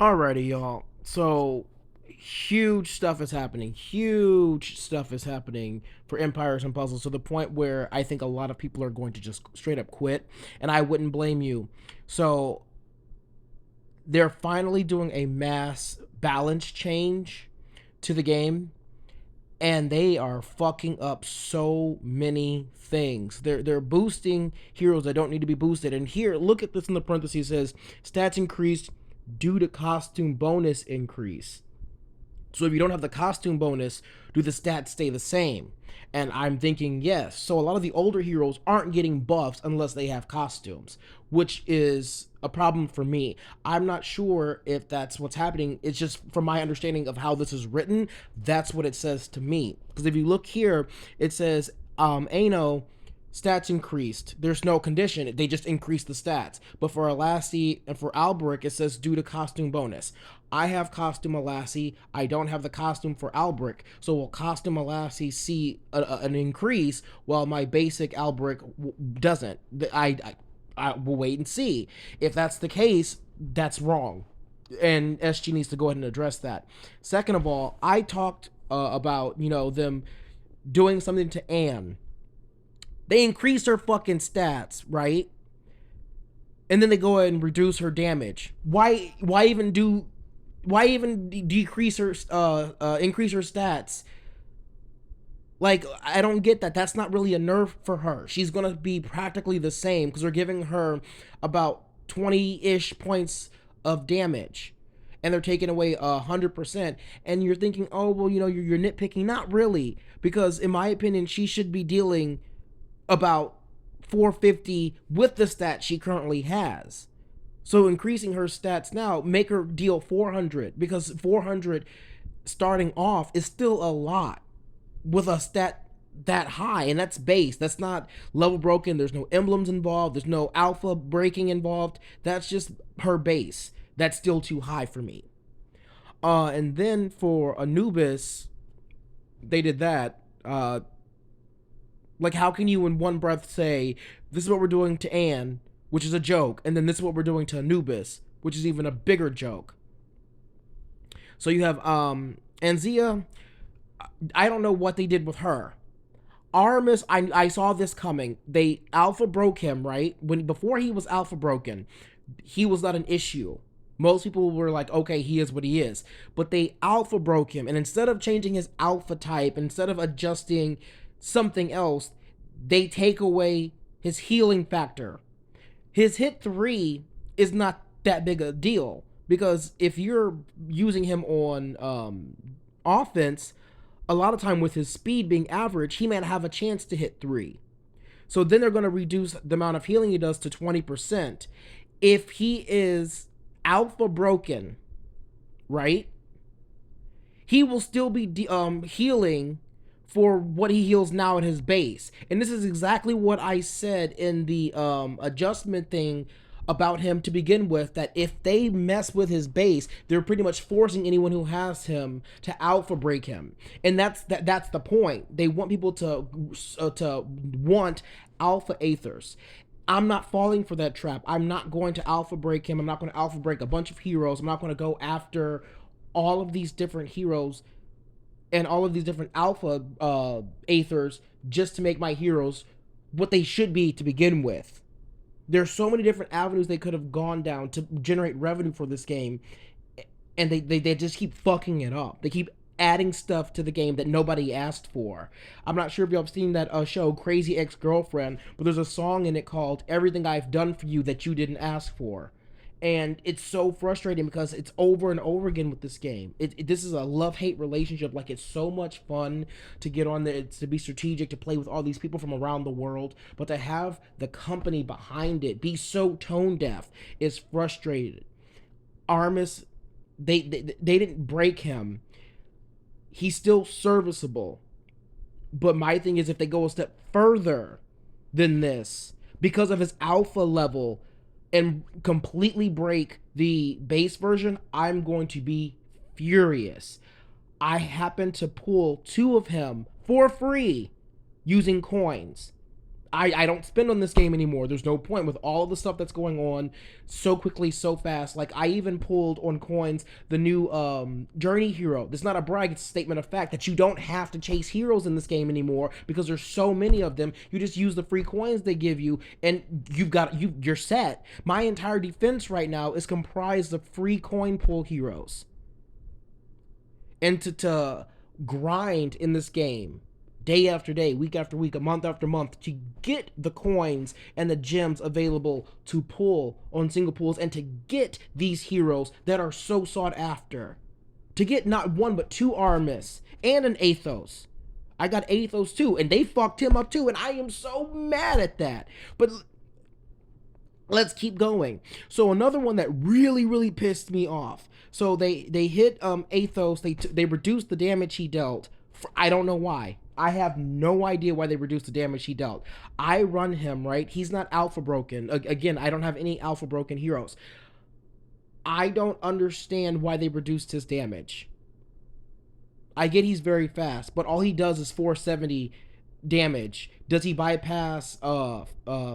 Alrighty, y'all. So huge stuff is happening. Huge stuff is happening for Empires and Puzzles to the point where I think a lot of people are going to just straight up quit, and I wouldn't blame you. So they're finally doing a mass balance change to the game, and they are fucking up so many things. They're boosting heroes that don't need to be boosted. And here, look at this in the parentheses. It says stats increased due to costume bonus increase. So if you don't have the costume bonus, do the stats stay the same? And I'm thinking yes. So a lot of the older heroes aren't getting buffs unless they have costumes, which is a problem for me. I'm not sure if that's what's happening. It's just from my understanding of how this is written, that's what it says to me. Because if you look here, it says Ano stats increased. There's no condition. They just increased the stats. But for Alassi and for Alberic, it says due to costume bonus. I have costume Alassi. I don't have the costume for Alberic. So will costume Alassi see an increase while my basic Alberic doesn't? I will wait and see. If that's the case, that's wrong. And SG needs to go ahead and address that. Second of all, I talked about, them doing something to Anne. They increase her fucking stats, right? And then they go ahead and reduce her damage. Why even decrease her increase her stats? Like, I don't get that. That's not really a nerf for her. She's gonna be practically the same because they're giving her about 20-ish points of damage, and they're taking away 100%. And you're thinking, oh well, you're nitpicking. Not really, because in my opinion, she should be dealing about 450 with the stats she currently has. So increasing her stats now, make her deal 400, because 400 starting off is still a lot with a stat that high, and that's base. That's not level broken. There's no emblems involved. There's no alpha breaking involved. That's just her base. That's still too high for me. And then for Anubis, they did that. Like, how can you in one breath say, this is what we're doing to Anne, which is a joke, and then this is what we're doing to Anubis, which is even a bigger joke? So you have Anzia. I don't know what they did with her. Armis, I saw this coming. They alpha broke him, right? Before he was alpha broken, he was not an issue. Most people were like, okay, he is what he is. But they alpha broke him, and instead of changing his alpha type, instead of adjusting something else, they take away his healing factor. His hit 3 is not that big a deal, because if you're using him on offense, a lot of time with his speed being average, he might have a chance to hit 3. So then they're going to reduce the amount of healing he does to 20%. If he is alpha broken, right, he will still be healing for what he heals now at his base. And this is exactly what I said in the adjustment thing about him to begin with, that if they mess with his base, they're pretty much forcing anyone who has him to alpha break him. And that's the point. They want people to want alpha aethers. I'm not falling for that trap. I'm not going to alpha break him. I'm not going to alpha break a bunch of heroes. I'm not going to go after all of these different heroes and all of these different alpha aethers just to make my heroes what they should be to begin with. There's so many different avenues they could have gone down to generate revenue for this game, and they just keep fucking it up. They keep adding stuff to the game that nobody asked for. I'm not sure if y'all have seen that show Crazy Ex-Girlfriend, but there's a song in it called Everything I've Done For You That You Didn't Ask For. And it's so frustrating because it's over and over again with this game. This is a love-hate relationship. Like, it's so much fun to get on there, to be strategic, to play with all these people from around the world, but to have the company behind it be so tone deaf is frustrated. Armis, they didn't break him. He's still serviceable. But my thing is, if they go a step further than this, because of his alpha level, and completely break the base version, I'm going to be furious. I happened to pull 2 of him for free using coins. I don't spend on this game anymore. There's no point with all of the stuff that's going on so quickly, so fast. Like, I even pulled on coins the new Journey hero. That's not a brag, it's a statement of fact that you don't have to chase heroes in this game anymore because there's so many of them. You just use the free coins they give you, and you're set. My entire defense right now is comprised of free coin pull heroes. And to grind in this game day after day, week after week, a month after month, to get the coins and the gems available to pull on single pools, and to get these heroes that are so sought after. To get not one but two Artemis and an Athos. I got Athos too, and they fucked him up too, and I am so mad at that. But let's keep going. So another one that really pissed me off. So they hit Athos. They reduced the damage he dealt. I don't know why. I have no idea why they reduced the damage he dealt. I run him, right? He's not alpha broken. Again, I don't have any alpha broken heroes. I don't understand why they reduced his damage. I get he's very fast, but all he does is 470 damage. Does he bypass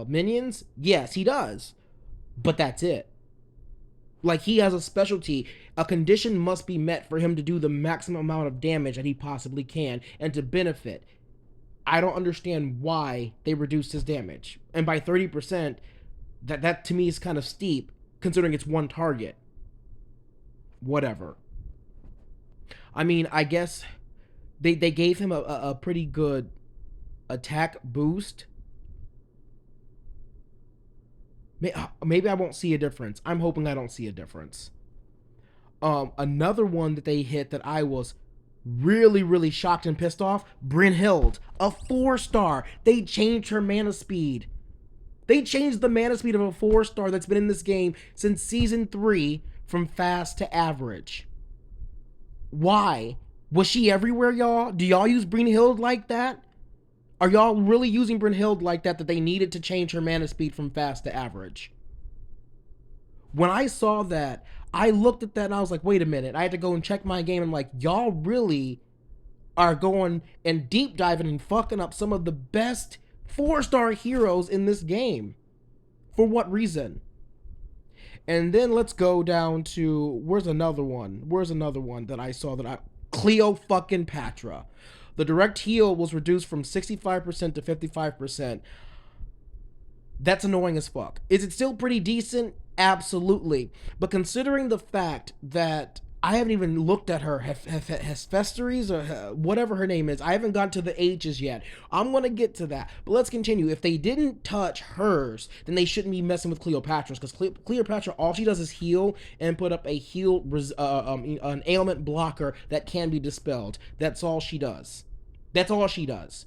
minions? Yes, he does. But that's it. Like, he has a specialty. A condition must be met for him to do the maximum amount of damage that he possibly can and to benefit. I don't understand why they reduced his damage. And by 30%, that to me is kind of steep, considering it's one target. Whatever. I mean, I guess they gave him a pretty good attack boost. Maybe I won't see a difference. I'm hoping I don't see a difference. Another one that they hit that I was really shocked and pissed off, Brynhild, a 4-star. They changed her mana speed. They changed the mana speed of a 4-star that's been in this game since Season 3 from fast to average. Why? Was she everywhere, y'all? Do y'all use Brynhild like that? Are y'all really using Brynhild like that they needed to change her mana speed from fast to average? When I saw that, I looked at that and I was like, wait a minute. I had to go and check my game and like, y'all really are going and deep diving and fucking up some of the best 4-star heroes in this game. For what reason? And then let's go down to, where's another one that I saw Cleopatra. The direct heal was reduced from 65% to 55%. That's annoying as fuck. Is it still pretty decent? Absolutely. But considering the fact that I haven't even looked at her Hephaestus or whatever her name is. I haven't gotten to the H's yet. I'm going to get to that. But let's continue. If they didn't touch hers, then they shouldn't be messing with Cleopatra's, because Cleopatra, all she does is heal and put up a an ailment blocker that can be dispelled. That's all she does. That's all she does.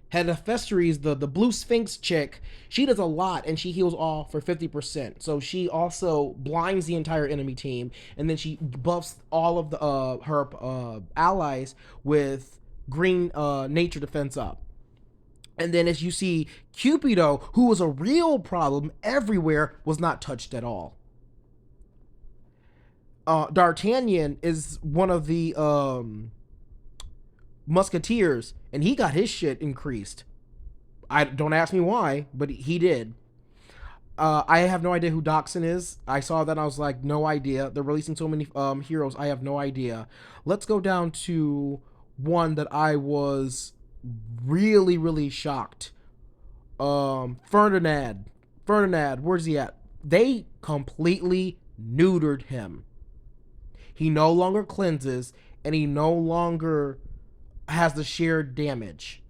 Hephaestus, the blue sphinx chick, she does a lot, and she heals all for 50%. So she also blinds the entire enemy team, and then she buffs all of the her allies with green nature defense up. And then as you see, Cupido, who was a real problem everywhere, was not touched at all. D'Artagnan is one of the musketeers, and he got his shit increased. I don't ask me why, but he did. I have no idea who Doxson is. I saw that and I was like, no idea. They're releasing so many heroes. I have no idea. Let's go down to one that I was really shocked. Ferdinand, where's he at? They completely neutered him. He no longer cleanses, and he no longer has the shared damage.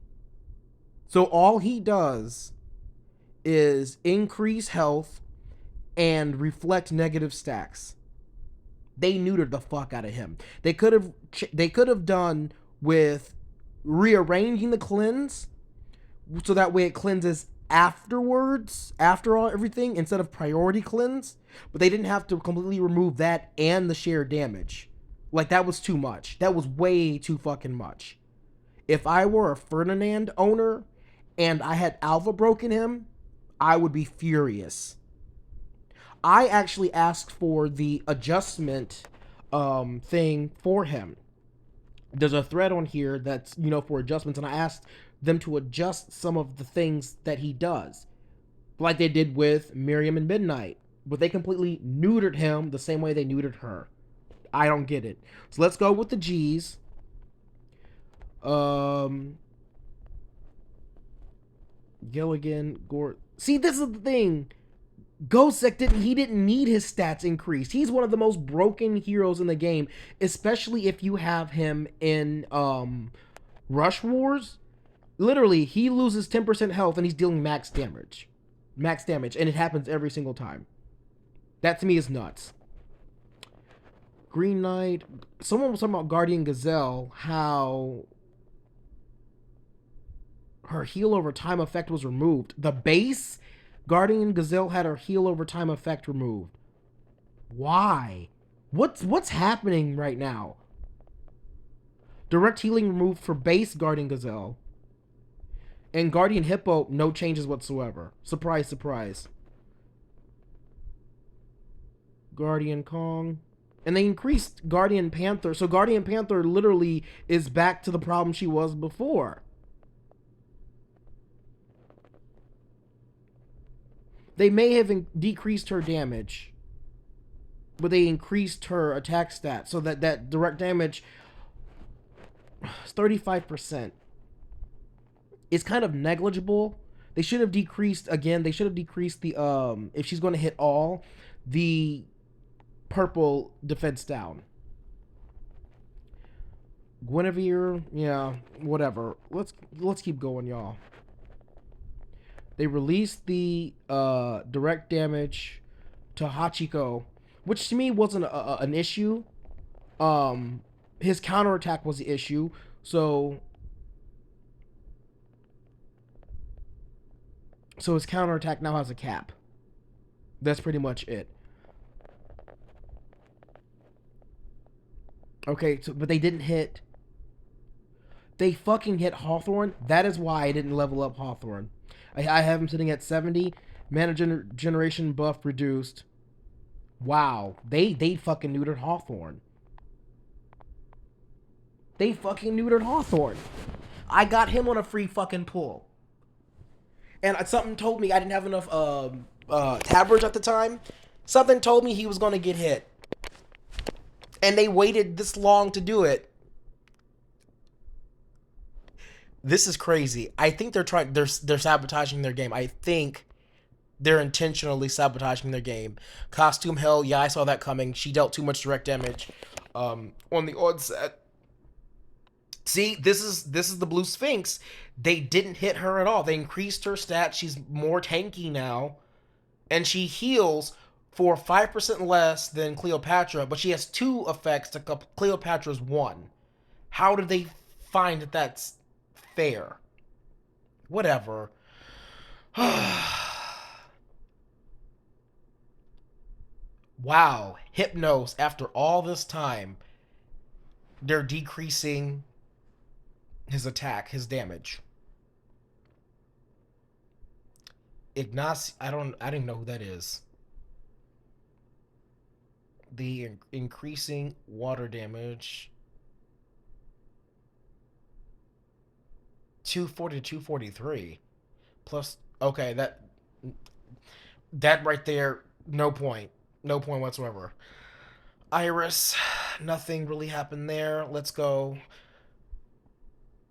So all he does is increase health and reflect negative stacks. They neutered the fuck out of him. They could have done with rearranging the cleanse so that way it cleanses afterwards, after all everything, instead of priority cleanse. But they didn't have to completely remove that and the shared damage. Like, that was too much. That was way too fucking much. If I were a Ferdinand owner and I had alpha broken him, I would be furious. I actually asked for the adjustment thing for him. There's a thread on here that's, for adjustments, and I asked them to adjust some of the things that he does, like they did with Miriam and Midnight, but they completely neutered him the same way they neutered her. I don't get it. So let's go with the G's. Um, Gilligan, Gore. See, this is the thing. Gosek didn't need his stats increased. He's one of the most broken heroes in the game, especially if you have him in Rush Wars. Literally, he loses 10% health and he's dealing max damage. Max damage, and it happens every single time. That to me is nuts. Green Knight. Someone was talking about Guardian Gazelle, how her heal over time effect was removed. The base Guardian Gazelle had her heal over time effect removed. Why? What's happening right now? Direct healing removed for base Guardian Gazelle. And Guardian Hippo, no changes whatsoever. Surprise, surprise. Guardian Kong. And they increased Guardian Panther. So Guardian Panther literally is back to the problem she was before. They may have decreased her damage, but they increased her attack stat so that direct damage is 35%. It's kind of negligible. They should have decreased again. They should have decreased the if she's going to hit all, the purple defense down. Guinevere, yeah, whatever. Let's keep going, y'all. They released the direct damage to Hachiko, which to me wasn't an issue. His counterattack was the issue. So his counterattack now has a cap. That's pretty much it. Okay, so but they didn't hit. They fucking hit Hawthorne. That is why I didn't level up Hawthorne. I have him sitting at 70. Mana generation buff reduced. Wow. They fucking neutered Hawthorne. They fucking neutered Hawthorne. I got him on a free fucking pull. And something told me I didn't have enough tabbers at the time. Something told me he was going to get hit. And they waited this long to do it. This is crazy. I think they're sabotaging their game. I think they're intentionally sabotaging their game. Costume Hell, yeah, I saw that coming. She dealt too much direct damage on the onset. See, this is the Blue Sphinx. They didn't hit her at all. They increased her stats. She's more tanky now. And she heals for 5% less than Cleopatra, but she has 2 effects to Cleopatra's 1. How did they find that that's fair? Whatever. Wow. Hypnos, after all this time, they're decreasing his attack, his damage. Ignace, I didn't know who that is. The increasing water damage 240 to 243 plus. Okay, that right there, no point whatsoever. Iris, nothing really happened there. Let's go.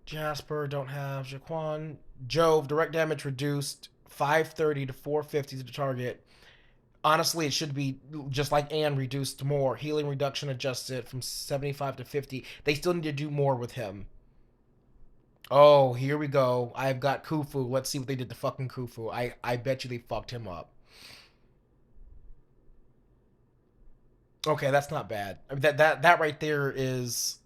Jasper, don't have. Jaquan. Jove, direct damage reduced 530 to 450 to the target. Honestly, it should be just like Anne, reduced more. Healing reduction adjusted from 75 to 50. They still need to do more with him. Oh, here we go. I've got Khufu. Let's see what they did to fucking Khufu. I bet you they fucked him up. Okay, that's not bad. I mean, that right there is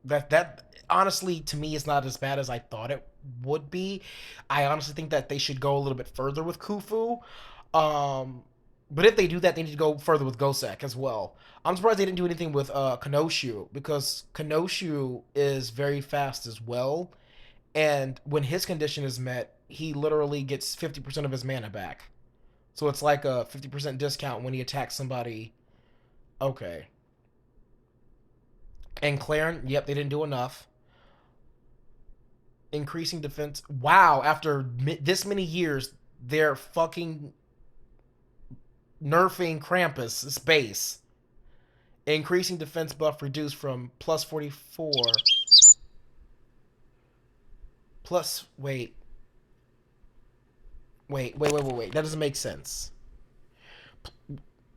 that honestly to me is not as bad as I thought it would be. I honestly think that they should go a little bit further with Khufu. But if they do that, they need to go further with Gosek as well. I'm surprised they didn't do anything with Kenoshu, because Kenoshu is very fast as well. And when his condition is met, he literally gets 50% of his mana back. So it's like a 50% discount when he attacks somebody. Okay. And Claren, yep, they didn't do enough. Increasing defense. Wow, after this many years, they're fucking nerfing Krampus' base. Increasing defense buff reduced from plus 44. Plus, wait. That doesn't make sense.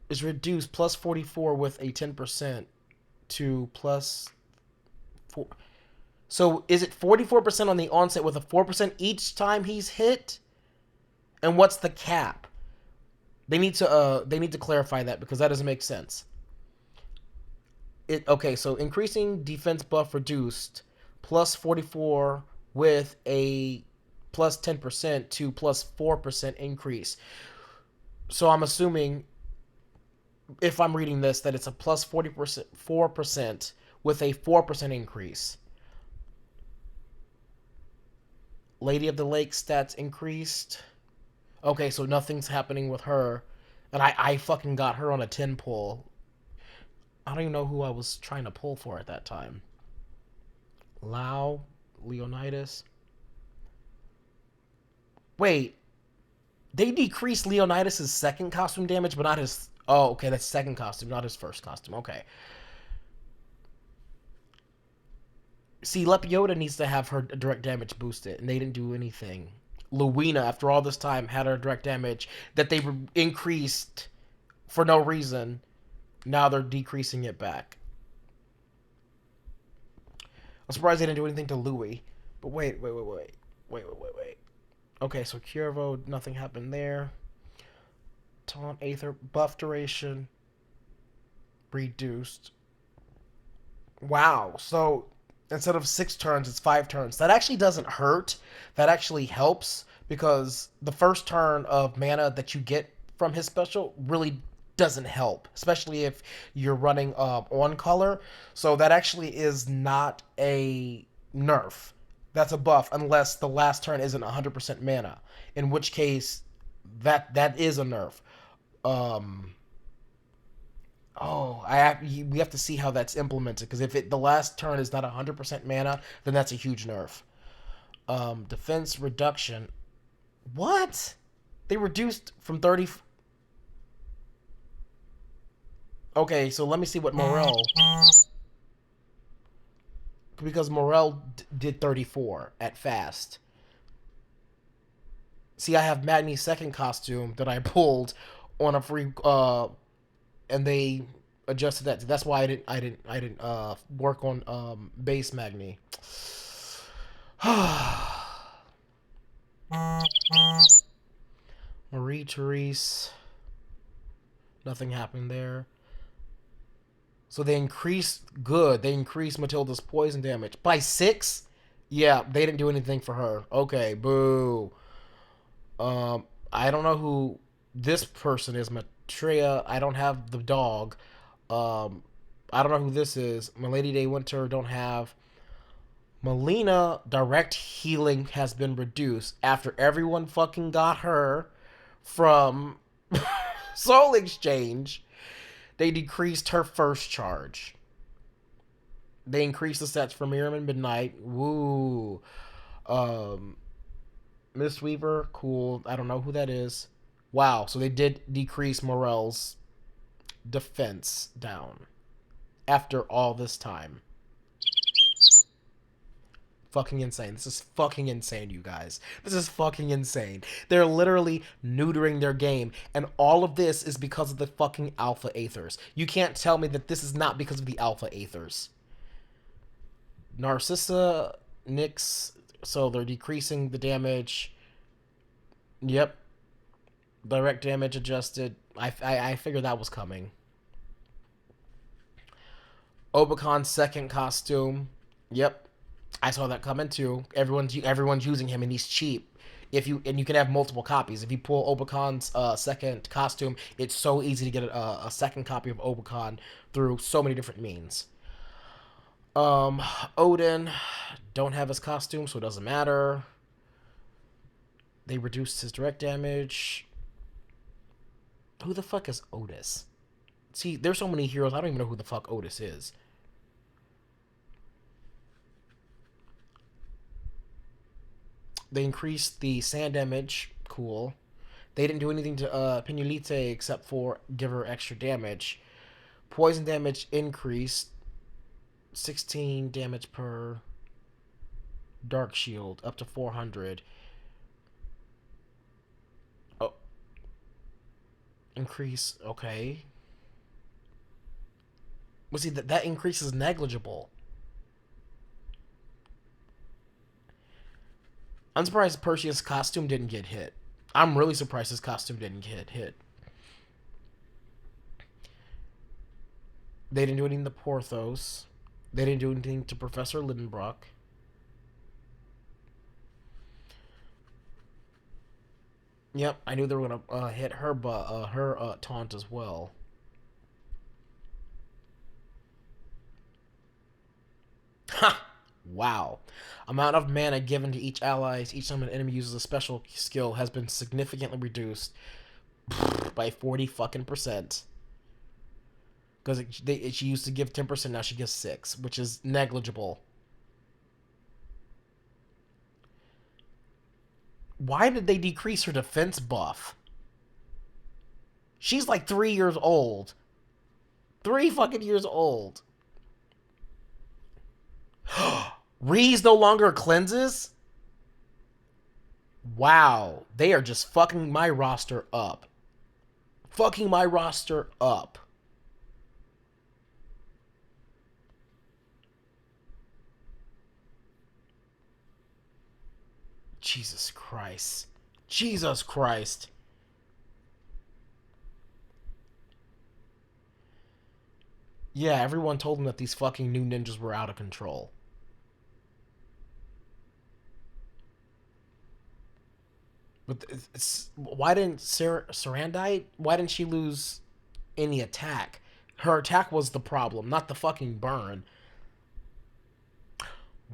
Is reduced plus 44 with a 10% to plus 4. So is it 44% on the onset with a 4% each time he's hit? And what's the cap? They need to clarify that because that doesn't make sense. Okay, so increasing defense buff reduced plus 44 with a plus 10% to plus 4% increase. So I'm assuming, if I'm reading this, that it's a plus 4% with a 4% increase. Lady of the Lake stats increased. Okay, so nothing's happening with her. And I fucking got her on a 10 pull. I don't even know who I was trying to pull for at that time. Leonidas. Wait, they decreased Leonidas' second costume damage, but not his. Oh, okay, that's second costume, not his first costume. Okay. See, Lepiota needs to have her direct damage boosted, and they didn't do anything. Luina, after all this time, had her direct damage that they increased for no reason. Now they're decreasing it back. I'm surprised they didn't do anything to Louis. But wait. Okay, so Cuervo, nothing happened there. Taunt, Aether, buff duration reduced. Wow, so instead of 6 turns, it's 5 turns. That actually doesn't hurt. That actually helps because the first turn of mana that you get from his special really doesn't help, especially if you're running on color. So that actually is not a nerf. That's a buff unless the last turn isn't 100% mana, in which case that is a nerf. Um, we have to see how that's implemented because if the last turn is not 100% mana, then that's a huge nerf. Defense reduction. What? They reduced from 30. Okay, so let me see what Morel. Because Morel did 34 at fast. See, I have Magni's second costume that I pulled on a free and they adjusted that. That's why I didn't work on base Magni. Marie Therese, nothing happened there. So they increased They increased Matilda's poison damage by 6. Yeah, they didn't do anything for her. Okay, boo. I don't know who this person is. Matrea. I don't have the dog. I don't know who this is. Milady Day Winter. Don't have. Melina direct healing has been reduced after everyone fucking got her from Soul Exchange. They decreased her first charge. They increased the stats for Miriam and Midnight. Woo. Miss Weaver, cool. I don't know who that is. Wow, so they did decrease Morel's defense down after all this time. Fucking insane. This is fucking insane, you guys. This is fucking insane. They're literally neutering their game, and all of this is because of the fucking alpha aethers. You can't tell me that this is not because of the alpha aethers. Narcissa, Nyx, so they're decreasing the damage. Yep. Direct damage adjusted. I figured that was coming. Obacon's second costume. Yep. I saw that coming too. Everyone's using him and he's cheap. You can have multiple copies. If you pull Obacon's second costume, it's so easy to get a second copy of Obacon through so many different means. Odin, don't have his costume, so it doesn't matter. They reduced his direct damage. Who the fuck is Otis? See, there's so many heroes, I don't even know who the fuck Otis is. They increased the sand damage. Cool. They didn't do anything to Pinulite except for give her extra damage. Poison damage increased. 16 damage per dark shield, up to 400. Oh, increase. Okay. Well, see, that increase is negligible. I'm surprised Perseus' costume didn't get hit. I'm really surprised his costume didn't get hit. They didn't do anything to Porthos. They didn't do anything to Professor Lidenbrock. Yep, I knew they were gonna hit her, but her taunt as well. Ha! Wow. Amount of mana given to each ally each time an enemy uses a special skill has been significantly reduced by 40 fucking percent. Because she used to give 10%, now she gives 6, which is negligible. Why did they decrease her defense buff? She's like 3 years old. 3 fucking years old. Reese no longer cleanses? Wow. They are just fucking my roster up. Fucking my roster up. Jesus Christ. Jesus Christ. Yeah, everyone told them that these fucking new ninjas were out of control. But why didn't Sarandite? Why didn't she lose any attack? Her attack was the problem, not the fucking burn.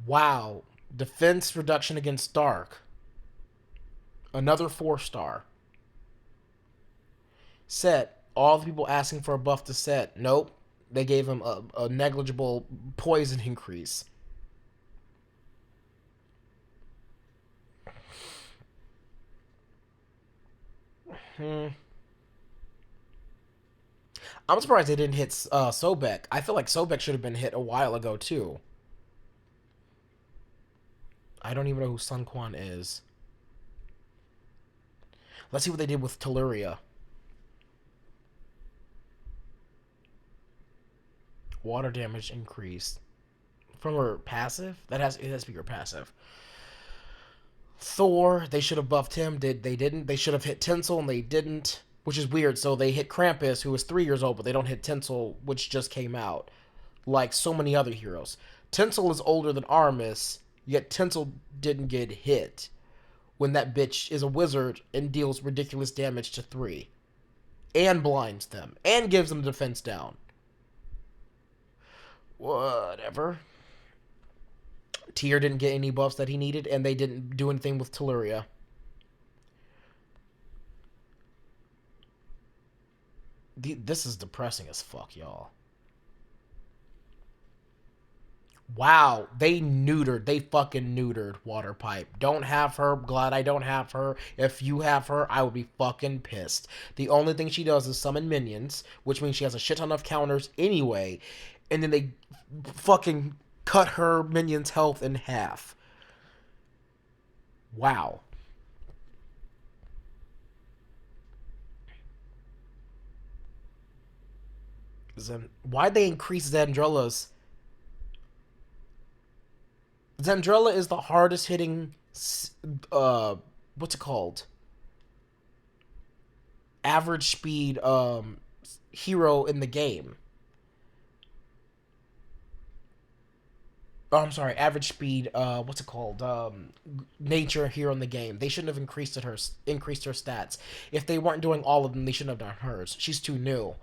Wow. Defense reduction against Dark. Another 4-star. Set. All the people asking for a buff to Set. Nope. They gave him a negligible poison increase. I'm surprised they didn't hit Sobek. I feel like Sobek should have been hit a while ago, too. I don't even know who Sun Quan is. Let's see what they did with Telluria. Water damage increased. From her passive? It has to be her passive. Thor, they should have buffed him. They didn't. They should have hit Tinsel, and they didn't. Which is weird. So they hit Krampus, who was 3 years old, but they don't hit Tinsel, which just came out. Like so many other heroes. Tinsel is older than Armis, yet Tinsel didn't get hit. When that bitch is a wizard and deals ridiculous damage to 3. And blinds them. And gives them defense down. Whatever. Tyr didn't get any buffs that he needed, and they didn't do anything with Telluria. This is depressing as fuck, y'all. Wow, they fucking neutered Waterpipe. Don't have her, glad I don't have her. If you have her, I would be fucking pissed. The only thing she does is summon minions, which means she has a shit ton of counters anyway, and then they fucking cut her minions' health in half. Wow. Why'd they increase Xandrella's? Xandrella is the hardest hitting, what's it called? Average speed, hero in the game. Oh, I'm sorry, average speed, what's it called? Nature hero in the game. They shouldn't have increased her stats. If they weren't doing all of them, they shouldn't have done hers. She's too new.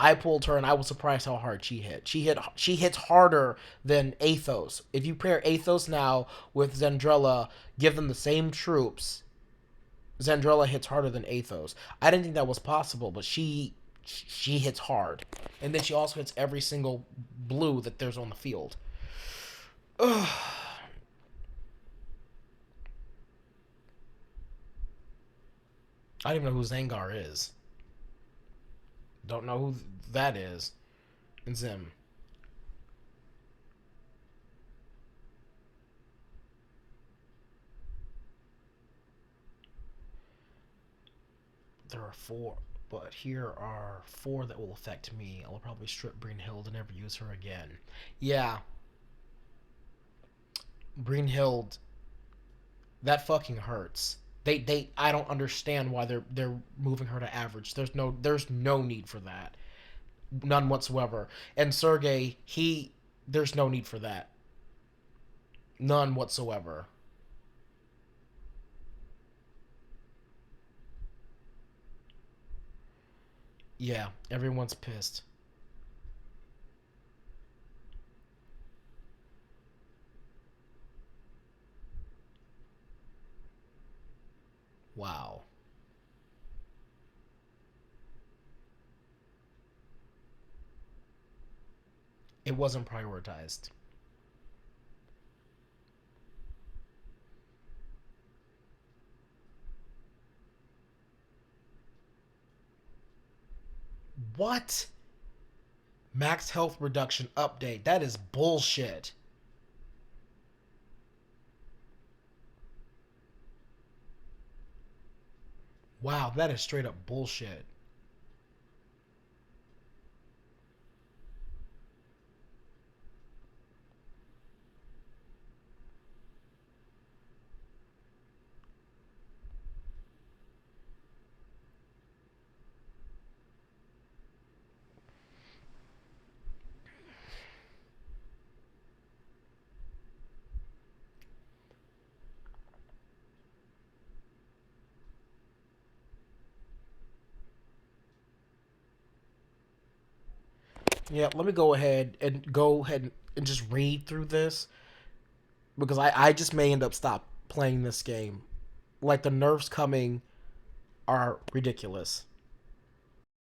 I pulled her and I was surprised how hard she hit. She hits harder than Athos. If you pair Athos now with Xandrella, give them the same troops, Xandrella hits harder than Athos. I didn't think that was possible, but she hits hard. And then she also hits every single blue that there's on the field. Ugh. I don't even know who Zangar is. Don't know who that is. And Zim. There are four, but here are four that will affect me. I'll probably strip Brynhild and never use her again. Yeah, Brynhild, that fucking hurts. I don't understand why they're moving her to average. There's no need for that. None whatsoever. And Sergey, there's no need for that. None whatsoever. Yeah, everyone's pissed. Wow. It wasn't prioritized. What? Max health reduction update. That is bullshit. Wow, that is straight up bullshit. Yeah, let me go ahead and just read through this because I just may end up stop playing this game. Like the nerfs coming are ridiculous.